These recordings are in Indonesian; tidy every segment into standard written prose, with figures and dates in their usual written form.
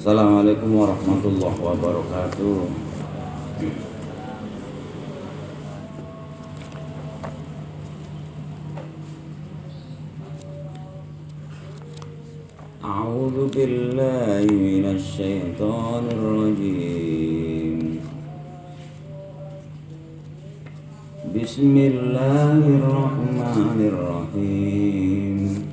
Assalamualaikum warahmatullahi wabarakatuh. A'udzu billahi minasy syaithanir rajim. Bismillahirrahmanirrahim.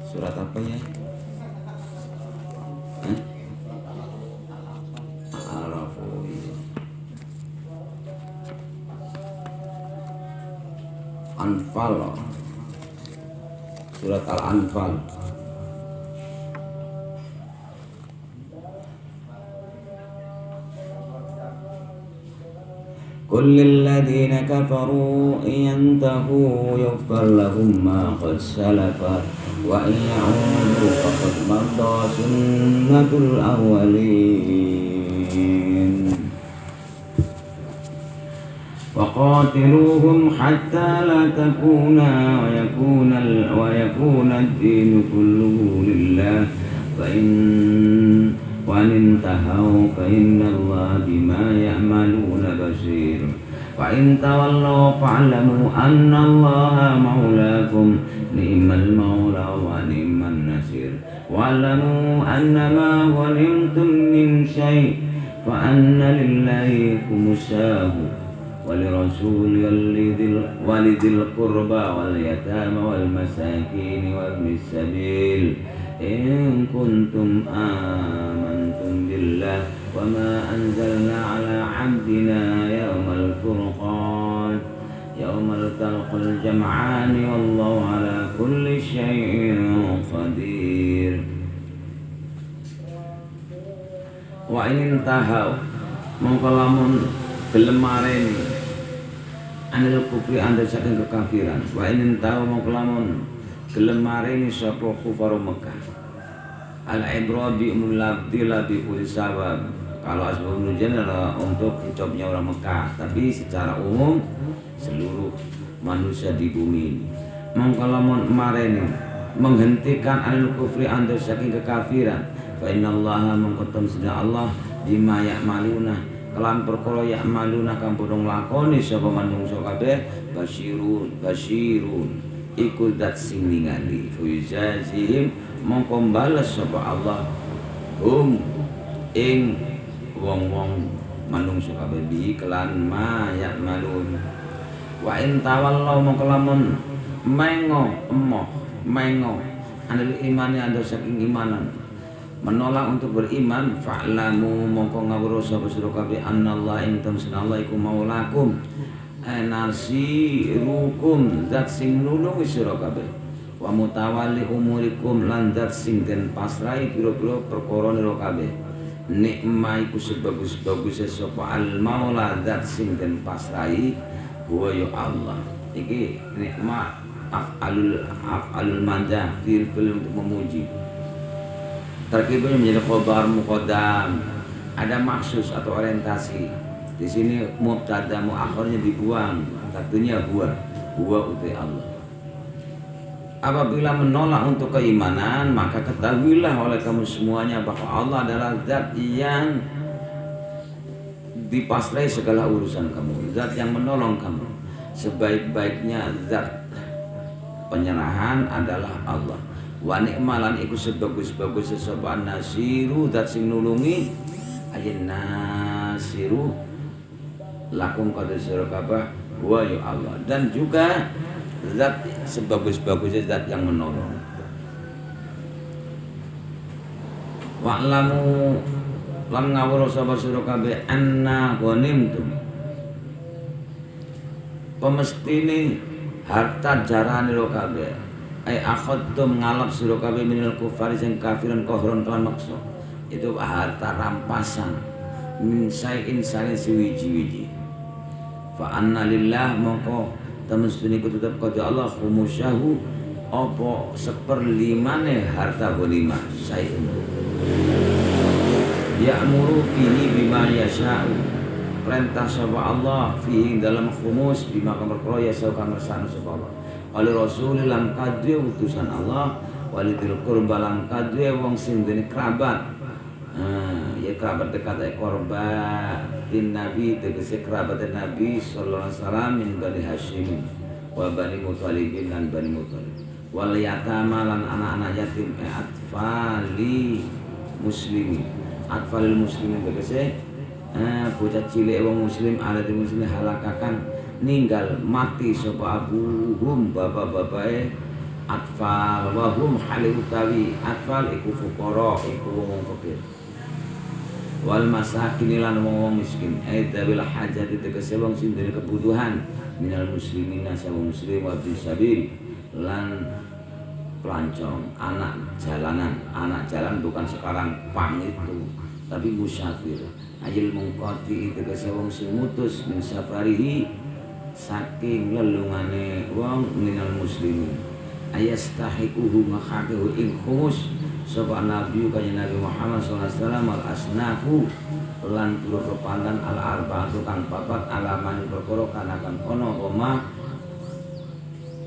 Surat apa ya? Anfal, surat Al-Anfal. Qul lil ladzina kafaru yantahu yughfar lahum ma qad salafa wa in ya'udu faqad madda sunnatul awwalin. وقاتلوهم حتى لا تكون ويكون الدين كله لله وإن انتهوا فإن الله بما يعملون بصير وإن تولوا فاعلموا أن الله مولاكم نعم المولى ونعم النصير واعلموا أنما غنمتم من شيء فأن لله خمسه ولرسول ولذي القربى واليتامى والمساكين وابن السبيل إن كنتم آمنتم بالله وما أنزلنا على عبدنا يوم الفرقان يوم التقى الجمعان والله على كل شيء قدير. وإن انتهوا mengkalamun gelem mareni anil kufri anda saking kekafiran wa inin tahu mengkalamun gelem mareni sapa kufaru Mekah al ibra bi mulabdi labi sabab. Kalau asbab nuzul adalah untuk hijabnya orang Mekah, tapi secara umum seluruh manusia di bumi ini. Mengkalamun mareni menghentikan anil kufri anda saking kekafiran fa innallaha mengkotam sedang Allah bima ya'maluna kelan perkara ya'maluna kang padha nglakoni sapa manungsa kabeh basyirun iku dat sing ningali fuzazihim mongko bales sapa Allah ing wong-wong manungsa kabeh bi kelan ma ya'malun wa in tawallau mongko lamun mengo anil imani anda saking imanan menolak untuk beriman fa'lamu mongko ngawruh sapa sira kabeh anallah ing tamsanallahi iku maulakum nasirukum zat sing nulungi sira kabeh wa mutawalli umurikum lan zat sing den pasrahi pira-pira perkara nira kabeh nikmah iku sebagus-baguse sapa al maula zat sing den pasrahi huwa ya Allah. Iki nikmah af'alul mandah fil untuk memuji. Terkibul menjadi khobar muqaddam, ada maksus atau orientasi. Di sini mubtada muakhirnya dibuang, satunya huwa uti Allah. Apabila menolak untuk keimanan, maka ketahuilah oleh kamu semuanya bahwa Allah adalah zat yang dipasrai segala urusan kamu, zat yang menolong kamu. Sebaik-baiknya zat penyerahan adalah Allah. Wa ni'malan iku sebagus-bagus sapa nasiru zat sing nulungi ayen nasiru lakum qad sira kabeh wa ya Allah, dan juga zat sebagus-bagusnya zat yang menolong. Wa'lamu lan ngawruh sapa sira kabeh anna ghanimtum pemestine harta jarane ro kabeh ai akhadtum ngalap sira kabeh minal kufari sing kafiran kohron kelan maksa. Itu harta rampasan min sayin siwiji-wiji. Fa anna lillah mongko temestune iku tetep kaya Allah khumusyahu apa 1/5 harta ghanimah sayin. ya'muru fihi bima yasha'u, perintah sapa Allah fihi dalam khumus bima kang perkara yasha'u kang ngersakno sapa Allah. Oleh Rasul lan kadhe utusan Allah, walidil qurba lan kadhe wong sing dene kerabat. Ya kerabat dekat korba din Nabi, tegese kerabat Nabi sallallahu alaihi wasallam min Bani Hashim wa Bani Muthalib lan Bani Muthalib, wal yatama lan anak-anak yatim atfali muslimin, atfalil muslimin tegese bocah cilik wong muslim ala di muslim halakakan ninggal mati sapa abuhum bapak-bapake atfal wa hum hali utawi atfal iku fuqara iku wong fakir, wal masakin lan wong miskin dabil hajat tegese wong sing duwe kebutuhan minal muslimin sawu muslim wa bisabil lan pelancong, anak jalanan. Anak jalan bukan sekarang pang itu, tapi musafir. Ajil mungkoti tegese wong sing mutus min safarihi saking lelungane wong minal muslimin, ayastahiquhu makhaqihu ing khumus sapa Nabi kanjeng Nabi Muhammad sallallahu alaihi wasallam al asnafu lan pura kepandan al arba'atu kang papat alaman perkara kana kang ono oma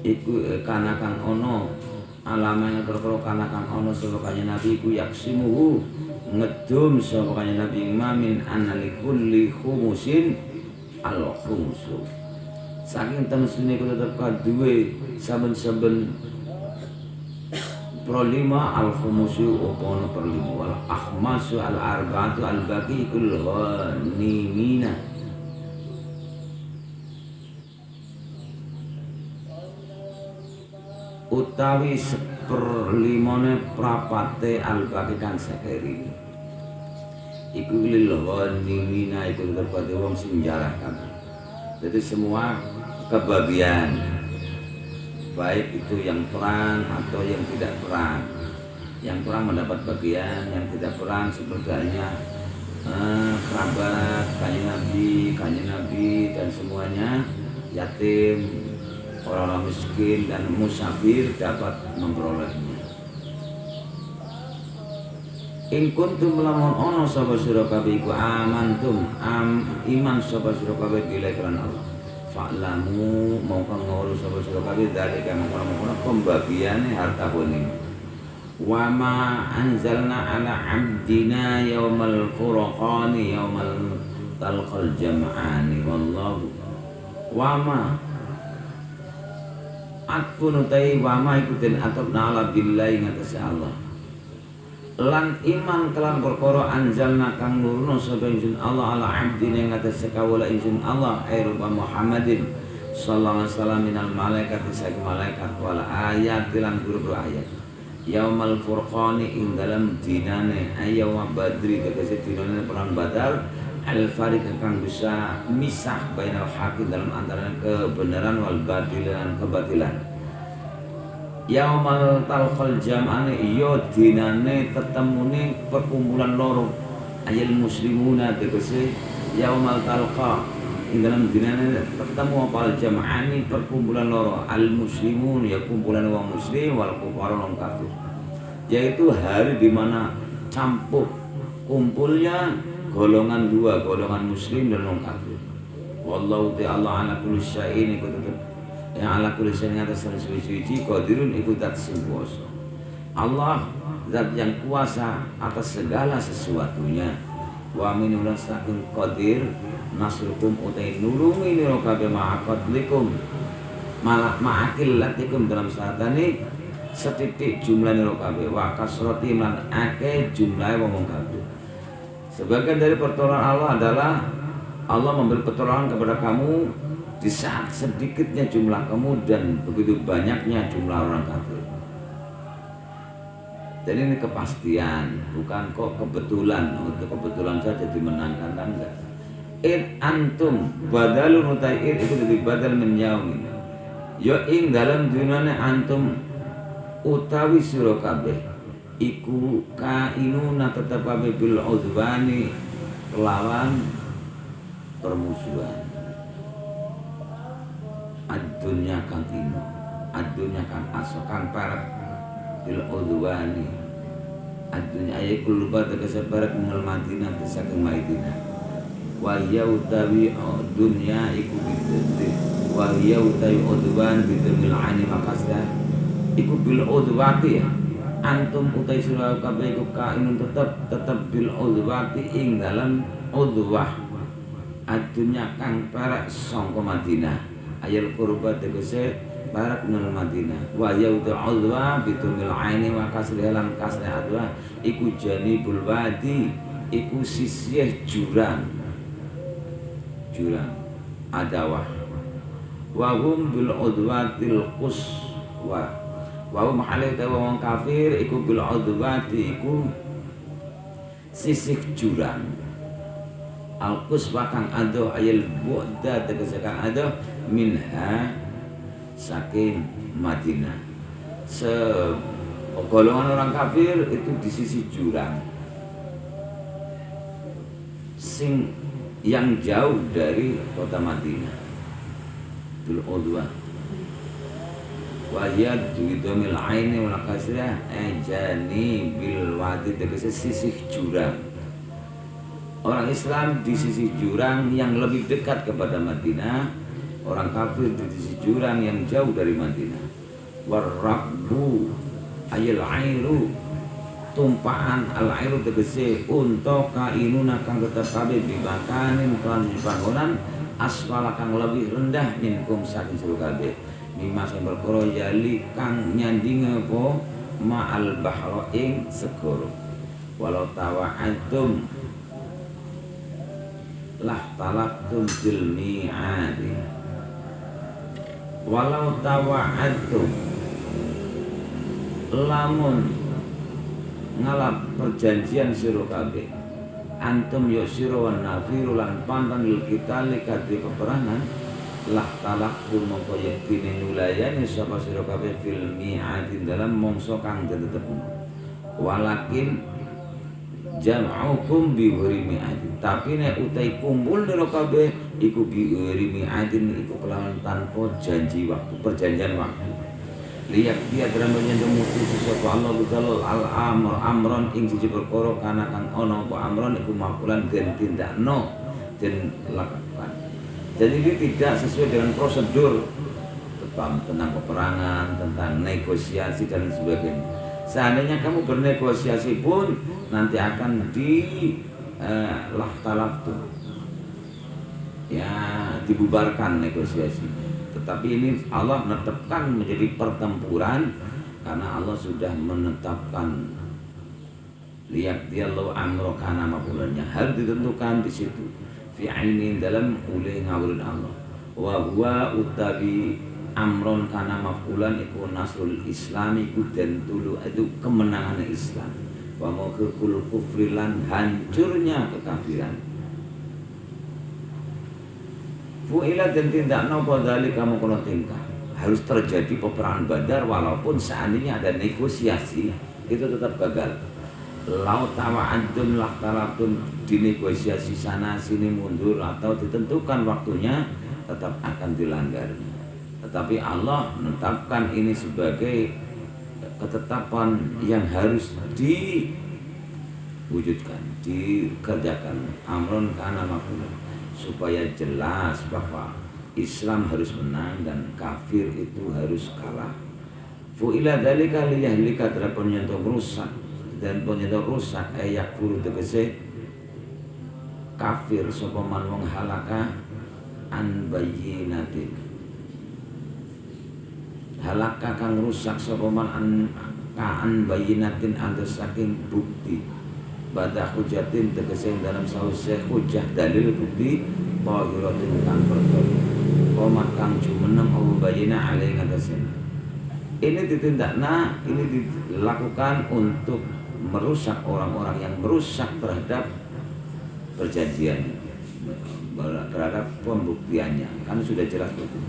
iku kana kang ono alaman perkara kana kang ono sapa kanjeng Nabi iku yaksimuhu ngedum sapa kanjeng Nabi mamin analikulli khumusin al khumusu, saking temsune kudu tetep duwe saben-saben pro 5 al khumusu opono per 5 wal ahmasu al arba'atu al baqi kul ghanimina, utawi 1/5 prapate al baqi kang sakeri iku lil ghanimina iku terpati wong sing njarakan. Jadi semua kebagian baik itu yang perang atau yang tidak perang, yang perang mendapat bagian, yang tidak perang seperti halnya kerabat kanjeng Nabi dan semuanya, yatim, orang-orang miskin dan musafir dapat memperolehnya. In kuntum lamun ono sapa sira kabeh iku amantum iman sapa sira kabeh bilai kelan Allah, fa'lamu mongko ngurus sapa sira kabeh dari kang ora pembagiane harta boni. Wa ma anzalna ala abdina yaumal furqani yaumal talqal jam'ani wallahu wa ma atfun utai wa ma ikutin atobna ala billahi ngatasé Allah lan iman kelan perkara anzalna kang nuruna sapa ingsun Allah ala abdina ngatasé kawula ingsun Allah rupa Muhammadin sallallahu alaihi wasallam minal malaikat saking malaikat wal ayat lan guru ayat yaumal furqani ing dalam dinane ayawa badri tegese dinane perang badar al farid kang bisa misah bainal haqi dalam antara kebenaran wal batil dan kebatilan. Yaumal talqal jam'ane iya dinane tetemune perkumpulan loro ayal muslimuna tegese yaumal talqa ing dalam dinane ketemu apal jam'ani perkumpulan loro al muslimun ya kumpulan wong muslim wal kufar wong kafir, yaitu hari di mana campur kumpulnya golongan dua, golongan muslim dan wong kafir. Wallahu ta'ala ala kulli syai'in iku tetep yang ala kulli syai'in atas suci-suci qadirun iku zat sing kuwasa. Allah zat yang kuasa atas segala sesuatunya. Wa minulan saking qadir nasrukum utai nulungi nira kabeh ma'aqadlikum ma'akil latikum dalam saatane setitik jumlah nira kabeh wa kasrati lan akeh jumlah wong kafir. Sebagian dari pertolongan Allah adalah Allah memberi pertolongan kepada kamu di saat sedikitnya jumlah kamu dan begitu banyaknya jumlah orang kafir. Jadi ini kepastian, bukan kok kebetulan. Untuk kebetulan saja dimenangkan kan enggak. Antum badalun utai itu lebih badal menyaumin. Yo ing dalam dunane antum utawi sira kabeh iku kainuna tetap kabeh bil udwani lawan permusuhan. Ad-dunya kang ino, ad-dunya kang aso kang parek bil udwani Adunya ayat kulubah tegese barak minal Madinah saking Madinah. Wa hiya utawi dunya iku bidati. Wa hiya utawi udwan bidamil aini makasda. Iku bil udwati ya. Antum utai sira kabeh iku kainun tetep bil udwati ing dalam udwah. Adunya kang parak sangka Madinah. Ayat qurba tegese barak minal Madinah. Wa hiya utawi udwa bidamil aini makasda lan kasda adwa iku janibul wadi iku sisih jurang adawah wa hum bil udwatil quswa wa hum halita wong kafir iku bil udwati iku sisih jurang al quswa kang adoh ayil bu'da tegese kang adoh minha saking Madinah. Golongan orang kafir itu di sisi jurang sing yang jauh dari kota Madinah. Bil udwa wa hiya bidhamil aini wal kasrah ajani bil wadi tegese sisi jurang. Orang Islam di sisi jurang yang lebih dekat kepada Madinah, orang kafir di sisi jurang yang jauh dari Madinah. Warabbu ayil airu tumpahan al airu tegese untuk kainuna kang tetep kabeh bimakanin kan panggonan asfala kang lebih rendah minkum saking sira kabeh mimma sing perkara yali kang nyanding apa ma'al bahra ing segara walau tawa'atum lah talaqtum bil mi'adi walau tawa'atum lamun ngalap perjanjian sira kabeh antum ya sira wan nafiru lan pantan lil kita likati peperangan lah talaqtum mongko yektine nulayani sapa sira kabeh fil mi'adin dalam mongso kang tetepun walakin jam'ukum bi ghairi mi'adin tapi nek utai kumpul sira kabeh iku bi ghairi mi'adin iku kelawan tanpa janji waktu perjanjian waktu liyak dia dalam menyentuh sesuatu Allah betul amron ing siji perkara kana kang ana apa amron iku makulan den tindakno den lakukan. Jadi ini tidak sesuai dengan prosedur tentang peperangan, tentang negosiasi dan sebagainya. Seandainya kamu bernegosiasi pun nanti akan lahtalaftu ya dibubarkan negosiasi. Tetapi ini Allah menetapkan menjadi pertempuran karena Allah sudah menetapkan lihat dia lo amro kana makulannya harus ditentukan di situ fi ainin dalam oleh ngawulun Allah wa huwa utabi amron kana makulan iku nasrul Islam iku den tulu itu kemenangan Islam wa mawqul kufri lan hancurnya kekafiran. Fu'ila dan tindak nopo dari kamu kono tingkah harus terjadi peperangan Badar walaupun seandainya ada negosiasi itu tetap gagal. Lau tawa antum lah talabtum dinegosiasi sana sini mundur atau ditentukan waktunya tetap akan dilanggar. Tetapi Allah menetapkan ini sebagai ketetapan yang harus diwujudkan, dikerjakan. Amron kana maf'ul supaya jelas bahwa Islam harus menang dan kafir itu harus kalah. Fu'ila dalika liyahlika terapun nyentuh rusak dan penyentuh rusak ayak furu tegese kafir sapa man wong halaka an bayyinatin halaka kang rusak sapa man an bayyinatin antus saking bukti badah hujatin tegese dalam sause hujah dalil bukti qahiratin kang perkara qomat kang jumeneng Allah bayina alaihi ngatasen ini ditindakna ini dilakukan untuk merusak orang-orang yang merusak terhadap perjanjian terhadap pembuktiannya kan sudah jelas betul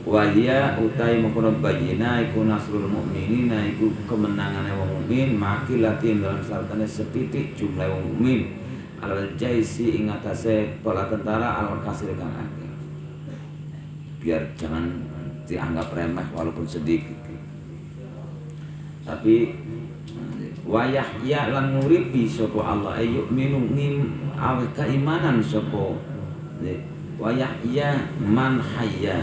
wahia utai mengkono bayina iku nasrul mukminina iku kemenangan wong mukmin makilatin dalam salatane setitik jumlah wong mukmin alal jaisi ing atase bala tentara al kasir kang akeh biar jangan dianggap remeh walaupun sedikit tapi Wa yahya lan nguripi sapa Allah ayu minum ngim awet keimanan sapa. Wa yahya man hayya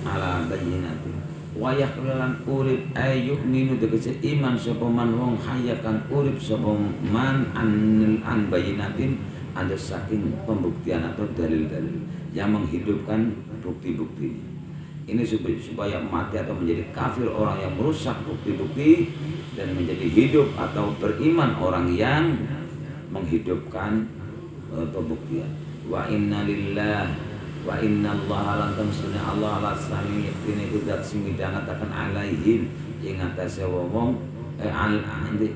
ala bayyinati. Wa yahya lan urip ayu minu tegese iman sapa man wong hayya kang urip sapa man an bayyinatin ada saking pembuktian atau dalil-dalil yang menghidupkan bukti-bukti. Ini supaya mati atau menjadi kafir orang yang merusak bukti-bukti dan menjadi hidup atau beriman orang yang menghidupkan pembuktian. Wa inna lillah wa inna Allah lan sunna Allah ala sami ini kudat sing midhangetaken alaihim ing atase wong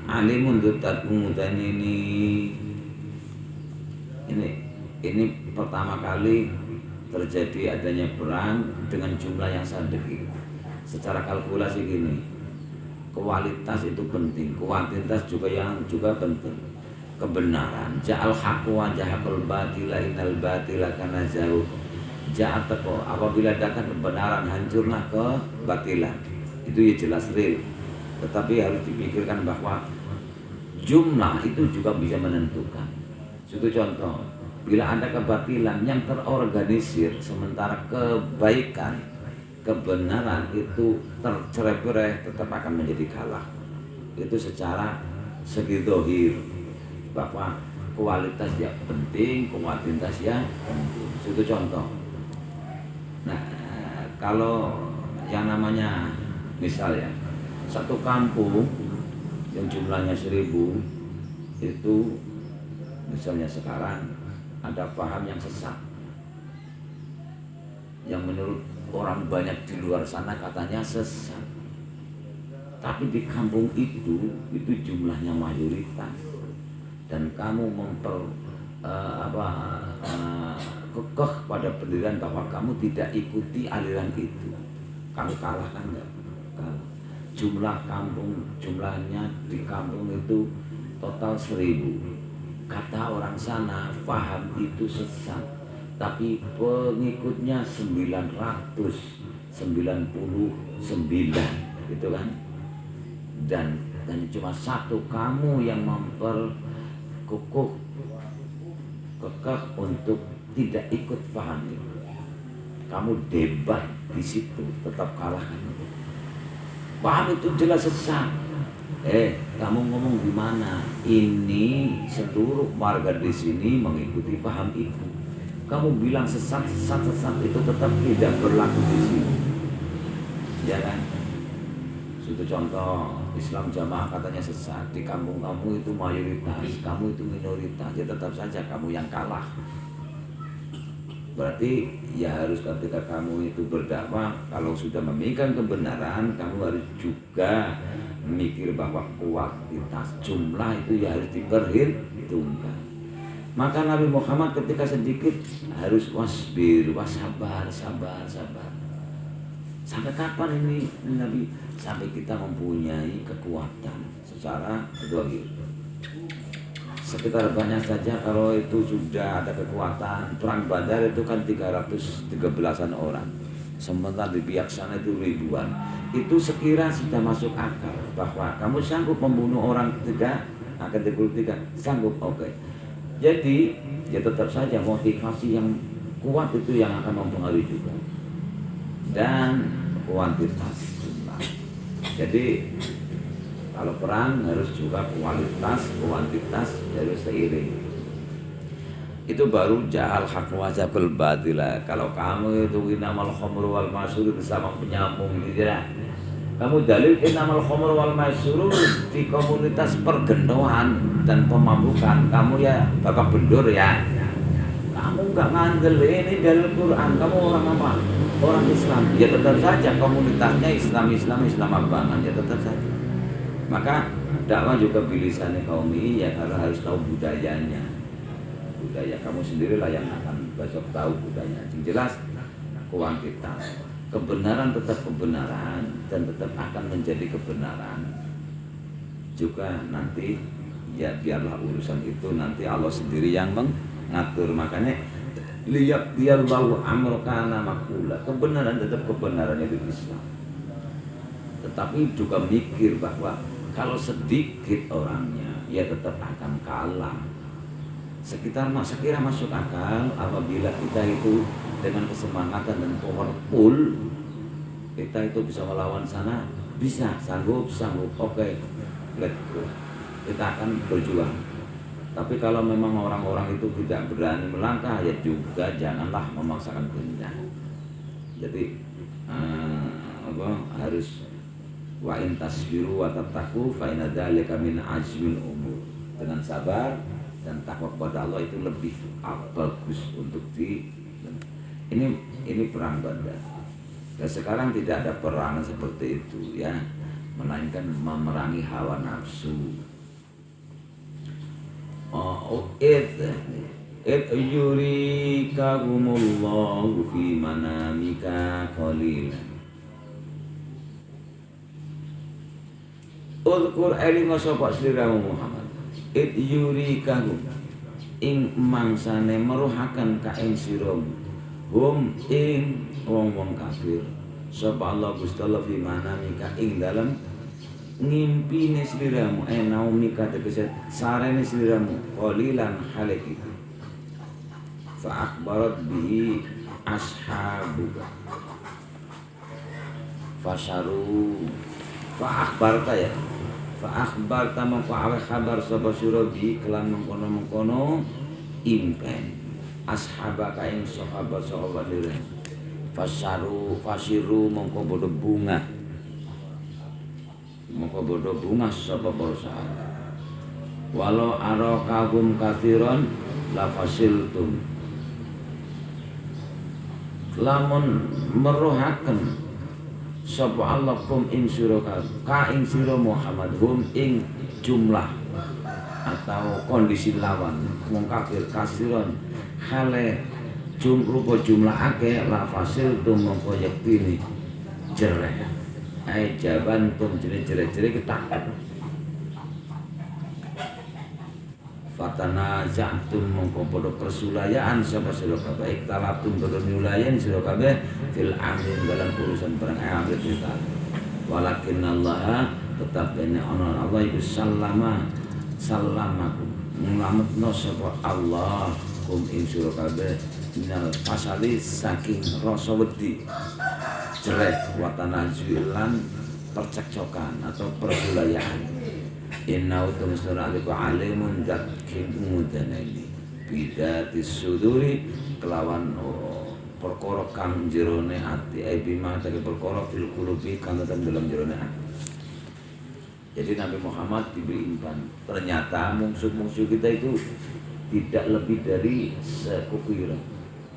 alimun dutat mudan ini pertama kali terjadi adanya perang dengan jumlah yang sangat sedikit. Secara kalkulasi gini, kualitas itu penting, kuantitas juga penting. Kebenaran, ja'al haqqu wa jahaqal batila innal batila kana jauh. Ja'at teko apabila datang kebenaran hancurlah kebatilan. Itu ya jelas real. Tetapi harus dipikirkan bahwa jumlah itu juga bisa menentukan. Suatu contoh, bila ada kebatilan yang terorganisir sementara kebaikan, kebenaran itu tercerai-berai tetap akan menjadi kalah. Itu secara segi zahir bahwa kualitas yang penting, kuantitas yang penting. Suatu contoh. Nah, kalau yang namanya misal ya, satu kampung yang jumlahnya 1000 itu misalnya sekarang ada paham yang sesat yang menurut orang banyak di luar sana katanya sesat, tapi di kampung itu jumlahnya mayoritas dan kamu kekeh pada pendirian bahwa kamu tidak ikuti aliran itu, kamu kalah kan enggak? Kalah. Jumlahnya di kampung itu total 1000. Kata orang sana paham itu sesat, tapi pengikutnya 999 gitu kan, dan cuma satu kamu yang kekeh untuk tidak ikut paham itu. Kamu debat di situ tetap kalah kan? Paham itu jelas sesat. Kamu ngomong di mana? Ini seluruh warga di sini mengikuti paham itu. Kamu bilang sesat itu tetap tidak berlaku di sini. Ya kan? Suatu contoh, Islam jamaah katanya sesat. Di kampung kamu itu mayoritas, kamu itu minoritas. Ya tetap saja kamu yang kalah. Berarti ya harus ketika kamu itu berdakwah, kalau sudah memegang kebenaran, kamu harus juga mikir bahwa kuantitas jumlah itu ya harus diperhitungkan. Maka Nabi Muhammad ketika sedikit harus sabar. Sampai kapan ini Nabi? Sampai kita mempunyai kekuatan secara zahir. Sekitar banyak saja kalau itu sudah ada kekuatan. Perang Badar itu kan 313-an orang, sementara di pihak sana itu ribuan. Itu sekira sudah masuk akal bahwa kamu sanggup membunuh orang 33, sanggup, oke. Jadi ya tetap saja motivasi yang kuat itu yang akan mempengaruhi juga, dan kuantitas jumlah. Jadi kalau perang harus juga kuantitas harus seiring. Itu baru ja'al haqq wa jahaqal batila. Kalau kamu itu innamal khamru wal maisur itu sama penyambung gitu ya. Kamu dalil innamal khamru wal maisur di komunitas pergendoan dan pemabukan, kamu ya bakal bendur ya. Kamu enggak ngandel ini dalil Quran, kamu orang apa? Orang Islam. Ya tetap saja komunitasnya Islam abangan, ya tetap saja. Maka dakwah juga bilisannya kaum ini ya, karena harus tahu budayanya. Budaya kamu sendirilah yang akan besok tahu budayanya. Yang jelas kuantitas. Kebenaran tetap kebenaran dan tetap akan menjadi kebenaran. Juga nanti ya biarlah urusan itu nanti Allah sendiri yang mengatur. Makanya lihat diallahu amrokana makula. Kebenaran tetap kebenarannya di Islam. Tetapi juga mikir bahwa Kalau sedikit orangnya, ya tetap akan kalah. Sekira masuk akal apabila kita itu dengan kesemangatan dan powerful, kita itu bisa melawan sana, bisa, sanggup, oke, let's go. Kita akan berjuang. Tapi kalau memang orang-orang itu tidak berani melangkah, ya juga janganlah memaksakan kehendak. Jadi harus wa in tasbiru wa tattaqu fa inna dzalika min azmil umur. Dengan sabar dan takwa kepada Allah itu lebih bagus untuk ini perang Badar. Dan sekarang tidak ada perang seperti itu ya, melainkan memerangi hawa nafsu. Yurikahumullahu fi manamika qalilan. Ulkur elinga sapa sliramu Muhammad. Yurikahum ing mangsane meruhaken ka ing siramu. Hum ing wong-wong kafir. Sapa Allah Gusti Allah fi manamika ing dalam ngimpine sliramu naumika tegese sarene sliramu qalilan halik itu fa akhbarat bihi ashabuka fasaru fa akhbarta ya fa akhbarta mongko awe kabar sapa sira bi kelan mengkono-mengkono impen ashabaka ing sahabat-sahabat lire fasiru mongko bodo bunga maka bodoh bunga sapa para sahabat. Walau arakahum katsiran la fasiltum. Lamun meruhaken sapa Allah kum ing sira ka ing sira Muhammad hum ing jumlah atau kondisi lawan wong kafir kasiron hale rupa jumlah akeh la fasiltum mongko yektine jereh. Jaban tum jere-jere ketakut. Fatana ja'tum mongko padha persulayaan sapa sira kabeh iktalabtum padha nyulayan sira kabeh fil amrin dalam urusan perang amr kita. Walakin Allah tetap dene ana Allah iku sallamakum nglametno sapa Allah kum ing sira kabeh minal fasali saking rasa wedi jelek watanajulan percekcokan atau persulayaan. Inna utum surah alimun dat kimudana ini bidatis suduri kelawan perkara kang jerone ati bima tadi perkara fil qulubi kang dalam jerone ati. Jadi Nabi Muhammad diberi impan. Ternyata musuh-musuh kita itu tidak lebih dari sekukiran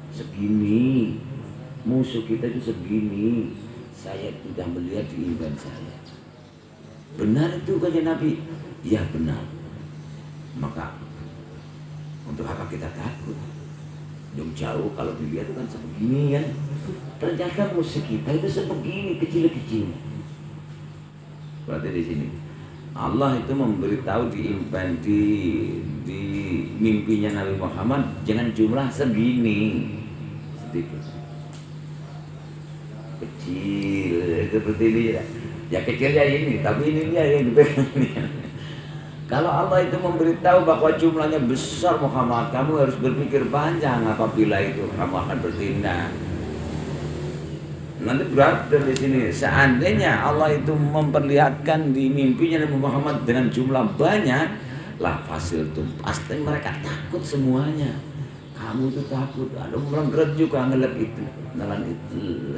segini. Musuh kita itu segini, saya sudah melihat di imban saya. Benar itu kata Nabi? Ya benar. Maka untuk apa kita takut? Jauh kalau dilihat itu kan sebegini kan. Ternyata musuh kita itu sebegini kecil-kecil. Berarti di sini Allah itu memberitahu di imban di mimpinya Nabi Muhammad jangan jumlah segini sedikit. Kecil seperti ini ya kecilnya ini tapi ini yang dipegang. Kalau Allah itu memberitahu bahwa jumlahnya besar Muhammad, kamu harus berpikir panjang apabila itu kamu akan bertindak. Nanti berarti di sini seandainya Allah itu memperlihatkan di mimpinya Nabi Muhammad dengan jumlah banyak lah fasil tuh pasti mereka takut semuanya. Kamu tuh takut, ada orang gerak juga ngelap itu, nalan itu.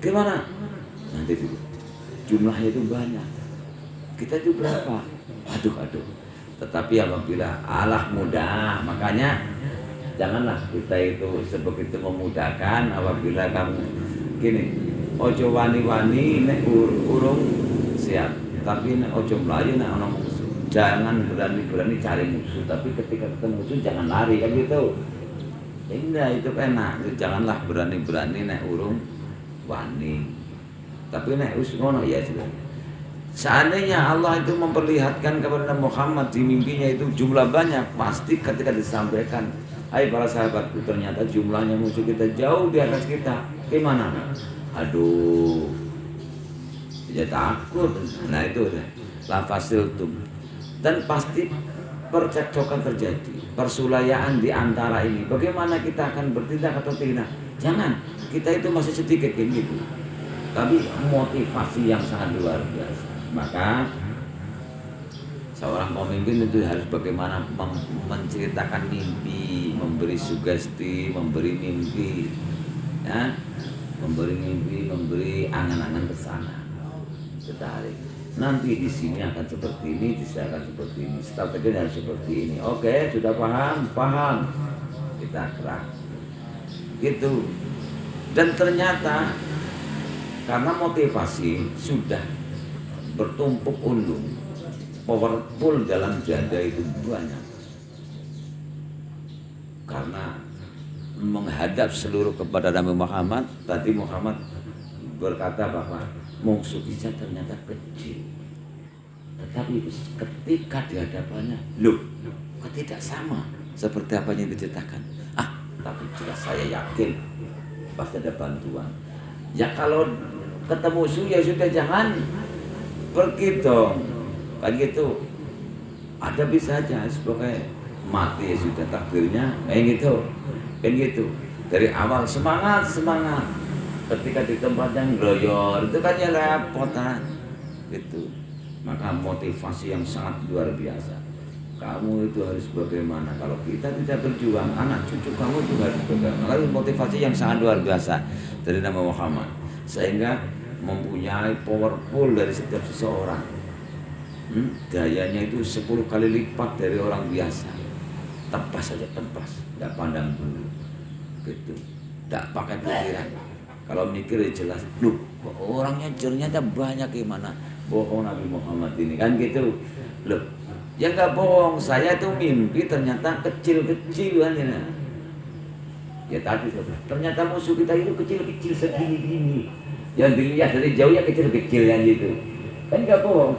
Gimana? Nanti itu jumlahnya itu banyak. Kita itu berapa? Aduh. Tetapi apabila Allah mudah, makanya janganlah kita itu sebegitu memudahkan apabila kamu gini, ojo wani-wani nek urung siap, tapi nek ojo melayu nek ana musuh. Jangan berani-berani cari musuh, tapi ketika ketemu musuh jangan lari kan gitu. Indah itu enak, janganlah berani-berani nek urung wani. Tapi nek wis ngono ya sudah. Seandainya Allah itu memperlihatkan kepada Muhammad di mimpinya itu jumlah banyak, pasti ketika disampaikan, hai para sahabatku ternyata jumlahnya musuh kita jauh di atas kita. Gimana? Aduh, ya takut. Nah itu lafasiltum, dan pasti percekcokan terjadi, persulayaan di antara ini. Bagaimana kita akan bertindak atau tidak? Jangan, kita itu masih sedikit kayak gitu, tapi motivasi yang sangat luar biasa. Maka seorang pemimpin itu harus bagaimana menceritakan mimpi, memberi sugesti, memberi mimpi, ya, memberi mimpi, memberi angan-angan ke sana. Tertarik. Nanti di sini akan seperti ini, di sini akan seperti ini, strategi harus seperti ini. Oke, sudah paham? Paham. Kita gerak. Gitu. Dan ternyata karena motivasi sudah bertumpuk undung, powerful dalam janda itu banyak. Karena menghadap seluruh kepada Nabi Muhammad, tadi Muhammad berkata bahwa musuh kita ternyata kecil, tetapi ketika di hadapannya, loh, kok tidak sama seperti apa yang diceritakan. Tapi jelas saya yakin pasti ada bantuan. Ya kalau ketemu musuh ya sudah, jangan pergi dong. Kan gitu. Ada bisa aja sebagai mati ya sudah takdirnya. Gitu. Kan gitu. Dari awal semangat. Ketika di tempat yang gloyor itu kan ya repot gitu. Maka motivasi yang sangat luar biasa. Kamu itu harus bagaimana? Kalau kita tidak berjuang, anak cucu kamu juga harus bagaimana? Lalu motivasi yang sangat luar biasa dari Nabi Muhammad, sehingga mempunyai powerful dari setiap seseorang. Dayanya itu 10 kali lipat dari orang biasa. Tebas saja, tebas, tidak pandang bulu, gitu, tidak pakai pikiran. Kalau mikir jelas, loh, orangnya ternyata banyak gimana? Bohong Nabi Muhammad ini kan gitu, loh. Ya nggak bohong, saya tuh mimpi ternyata kecil-kecil kan ya. Ya tadi ternyata musuh kita itu kecil-kecil segini-gini. Yang dilihat dari jauh ya kecil-kecil kan gitu. Kan nggak bohong.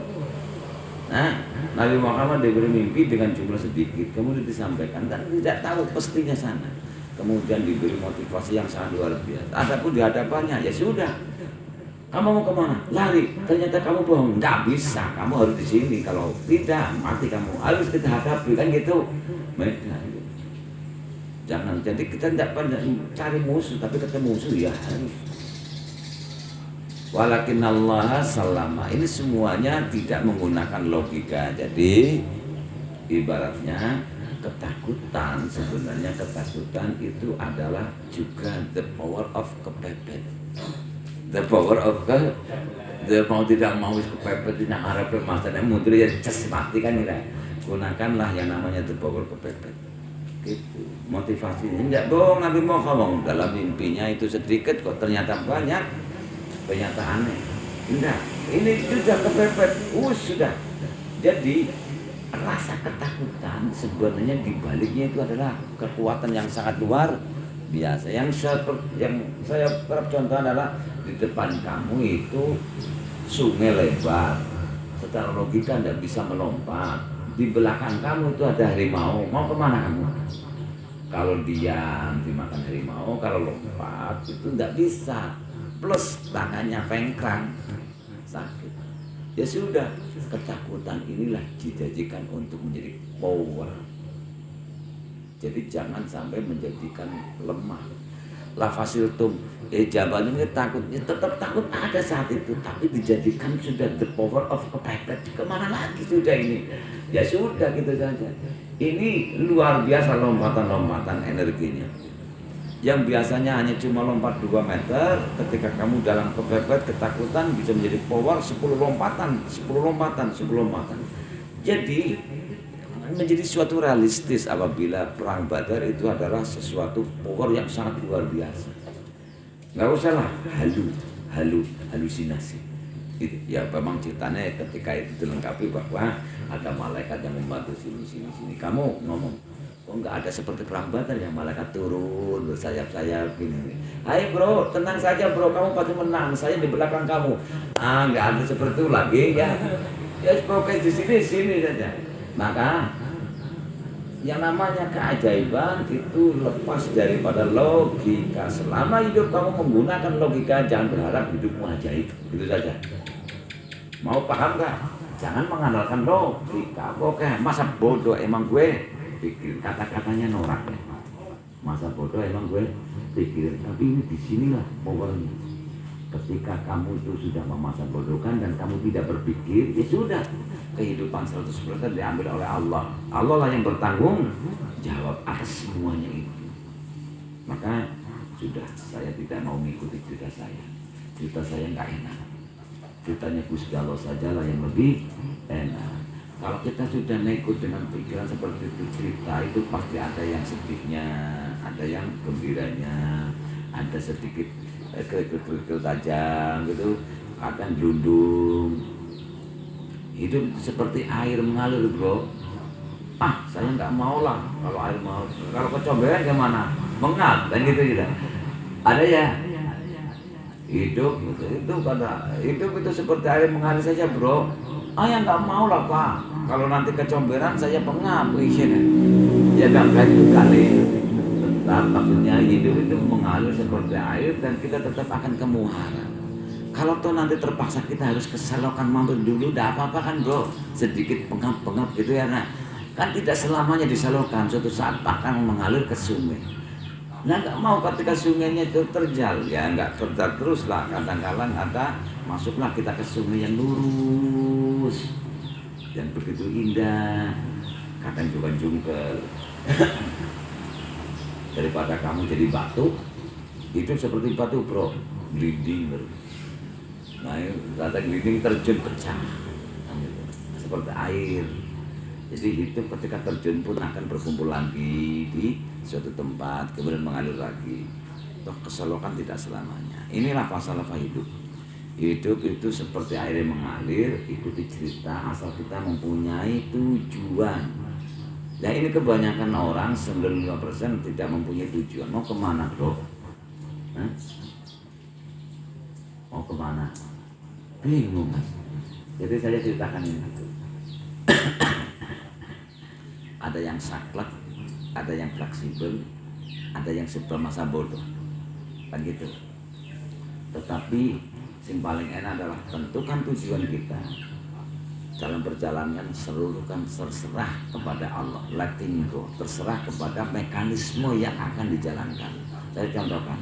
Nah, Nabi Muhammad diberi mimpi dengan jumlah sedikit, kemudian disampaikan dan tidak tahu pastinya sana. Kemudian diberi motivasi yang sangat luar biasa. Adapun di hadapannya ya sudah. Kamu mau kemana? Lari. Ternyata kamu bohong. Nggak bisa. Kamu harus di sini. Kalau tidak, mati kamu. Harus kita hadapi kan gitu. Nah, jangan. Jadi kita tidak pandang cari musuh, tapi ketemu musuh ya harus. Walakin Allah salama. Ini semuanya tidak menggunakan logika. Jadi ibaratnya ketakutan, sebenarnya ketakutan itu adalah juga the power of kepepet. The power of mau tidak mau kepepet di Arab maksudnya mundur ya ces mati kan ya. Gunakanlah yang namanya the power kepepet. Gitu. Motivasinya enggak bohong. Nabi Muhammad dalam mimpinya itu sedikit kok ternyata banyak. Ternyata aneh. Enggak. Ini sudah kepepet. Sudah. Jadi rasa ketakutan sebenarnya dibaliknya itu adalah kekuatan yang sangat luar biasa. Yang saya contoh adalah di depan kamu itu sungai lebar, secara logika tidak bisa melompat. Di belakang kamu itu ada harimau, mau kemana kamu? Kalau diam dimakan harimau, kalau lompat itu tidak bisa. Plus tangannya pengkrang, sakit. Ya sudah, ketakutan inilah dijadikan untuk menjadi power. Jadi jangan sampai menjadikan lemah. Lafasiltum, jawabannya ini takutnya tetap takut ada saat itu, tapi dijadikan sudah the power of kepepet. Kemana lagi sudah ini? Ya sudah gitu saja. Ini luar biasa lompatan-lompatan energinya. Yang biasanya hanya cuma lompat 2 meter, ketika kamu dalam kepepet ketakutan bisa menjadi power 10 lompatan. Jadi menjadi suatu realistis apabila perang Badar itu adalah sesuatu power yang sangat luar biasa. Nggak usah lah halusinasi. Itu ya memang ceritanya ketika itu dilengkapi bahwa ada malaikat yang membantu sini. Kamu ngomong, kok nggak ada seperti perang Badar yang malaikat turun bersayap-sayap gini. Hai bro, tenang saja bro, kamu pasti menang. Saya di belakang kamu. Nggak ada seperti itu lagi ya. Ya pokoknya di sini saja. Maka yang namanya keajaiban itu lepas daripada logika. Selama hidup kamu menggunakan logika, jangan berharap hidupmu ajaib. Itu saja. Mau paham gak? Jangan mengandalkan logika. Oke, masa bodoh emang gue pikir, kata-katanya norak ya. Masa bodoh emang gue pikir, tapi ini disinilah powernya. Ketika kamu itu sudah memasa bodohkan dan kamu tidak berpikir, ya sudah, kehidupan 100% diambil oleh Allah. Allah lah yang bertanggung jawab atas semuanya itu. Maka sudah, saya tidak mau mengikuti cerita saya. Cerita saya nggak enak. Ceritanya Gusti Allah sajalah yang lebih enak. Kalau kita sudah ngikut dengan pikiran seperti itu, cerita itu pasti ada yang sedihnya, ada yang gembiranya, ada sedikit kerikil-kerikil tajam gitu, kadang gelundung. Hidup seperti air mengalir, bro. Saya nggak mau lah kalau air mengalir. Kalau kecomberan gimana? Mengal, dan gitu. Ada ya. Hidup itu seperti air mengalir saja, bro. Ya nggak mau lah, Pak. Kalau nanti kecomberan saya pengap, ya nggak gitu kali. Tetap maksudnya hidup itu mengalir seperti air dan kita tetap akan kemuhara. Kalau tuh nanti terpaksa kita harus ke selokan mampir dulu, tidak apa-apa kan, bro. Sedikit pengap-pengap gitu ya, nah. Kan tidak selamanya di selokan, suatu saat akan mengalir ke sungai. Nah nggak mau ketika sungainya itu terjal, ya nggak terjal terus lah. Kadang-kadang ada masuklah kita ke sungai yang lurus dan begitu indah. Kadang juga jungkel. Daripada kamu jadi batu, itu seperti batu, bro, gliding terus. Nah, kata gliding terjun pecah, seperti air. Jadi hidup ketika terjun pun akan berkumpul lagi di suatu tempat, kemudian mengalir lagi. Toh keselokan tidak selamanya. Inilah falsafah hidup. Hidup itu seperti air yang mengalir, ikuti cerita asal kita mempunyai tujuan. Nah ini kebanyakan orang, 95% tidak mempunyai tujuan. Mau kemana, bro? Mau kemana? Bingung kan? Jadi saya ceritakan ini. Ada yang saklek, ada yang fleksibel, ada yang serba masa bodoh, kan gitu. Tetapi yang paling enak adalah tentukan tujuan kita. Dalam perjalanan seluruhkan terserah kepada Allah, letting go, terserah kepada mekanisme yang akan dijalankan. Saya contohkan.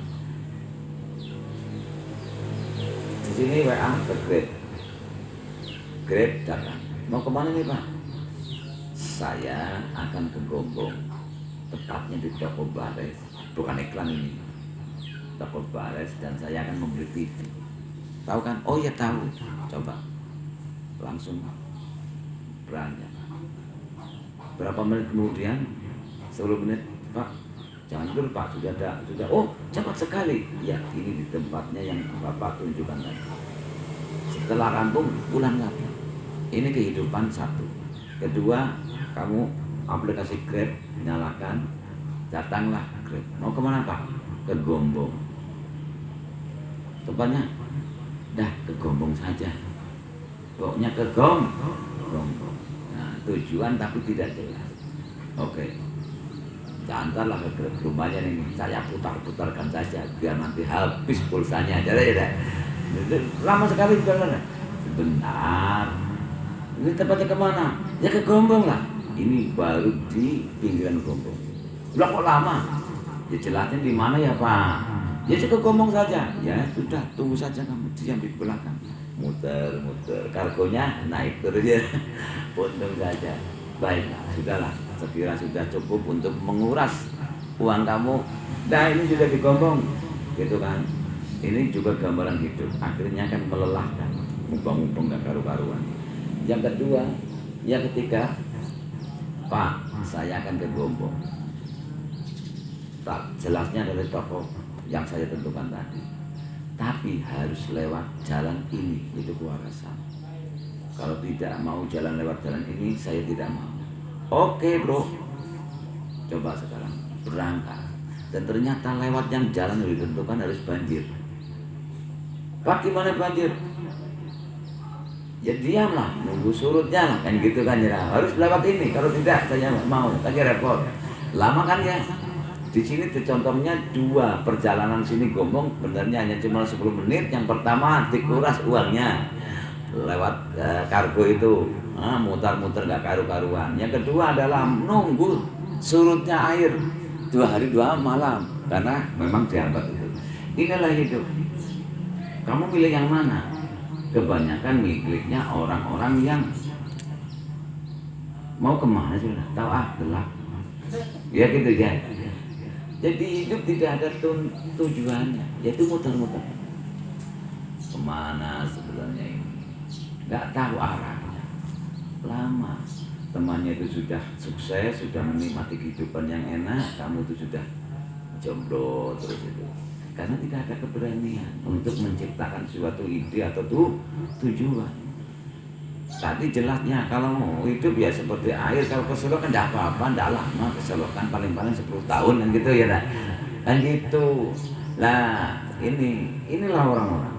Di sini WA ke Grab datang. Mau kemana nih, Pak? Saya akan ke Gombong, tepatnya di toko bares, bukan iklan ini, toko bares, dan saya akan membeli TV. Tahu kan? Oh ya tahu. Coba langsung beranjak. Berapa menit kemudian? 10 menit, Pak. Jangan dulu, Pak. Sudah. Oh, cepat sekali. Ya, ini di tempatnya yang Bapak tunjukkan tadi. Setelah rampung, pulang lagi. Ini kehidupan satu. Kedua, kamu aplikasi Grab nyalakan, datanglah Grab. Mau kemana, Pak? Ke Gombong. Tempatnya, dah ke Gombong saja. Pokoknya ke Gombong. Nah, tujuan tapi tidak jelas. Oke. Antarlah ke Grab. Rumahnya ini saya putar-putarkan saja biar nanti habis pulsanya. Jadi ya. Lama sekali jalan. Sebentar. Ini tempatnya kemana? Ya ke Gombong lah. Ini baru di pinggiran Gombong. Udah kok lama? Ya jelasnya di mana ya, Pak? Ya ke Gombong saja. Ya sudah, tunggu saja kamu diam di belakang. Muter. Kargonya naik terus ya. Untung saja. Baik, sudahlah. Sekira sudah cukup untuk menguras uang kamu. Nah ini sudah di Gombong, gitu kan? Ini juga gambaran hidup. Akhirnya kan melelahkan. Mumpung gak karu-karuan. Yang kedua, ya ketika Pak, saya akan ke Gombong. Tak jelasnya dari toko yang saya tentukan tadi. Tapi harus lewat jalan ini, itu Kuarasan. Kalau tidak mau jalan lewat jalan ini, saya tidak mau. Oke, bro. Coba sekarang berangkat. Dan ternyata lewat yang jalan yang ditentukan harus banjir. Pak, gimana banjir? Ya diamlah, nunggu surutnya lah, kan gitu kan ya. Harus lewat ini, kalau tidak saya mau, tadi repot. Lama kan ya. Di sini contohnya 2 perjalanan sini Gombong, benernya hanya cuma 10 menit. Yang pertama dikuras uangnya. lewat kargo itu mutar-mutar nggak karu-karuan. Yang kedua adalah nunggu surutnya air 2 hari 2 malam karena memang dihambat itu. Inilah hidup. Kamu pilih yang mana? Kebanyakan miliknya orang-orang yang mau kemana sudah tahu gelap. Ya gitu ya. Jadi hidup tidak ada tujuannya, yaitu muter-muter. Kemana sebenarnya ini? Nggak tahu arahnya. Lama. Temannya itu sudah sukses, sudah menikmati kehidupan yang enak, kamu itu sudah jomblo terus itu. Karena tidak ada keberanian untuk menciptakan suatu ide atau tujuan. Tadi jelasnya kalau mau hidup ya seperti air, kalau keselok kan tidak apa-apa, tidak lama keselokan, paling-paling 10 tahun kan gitu ya, kan gitu. Nah inilah orang-orang.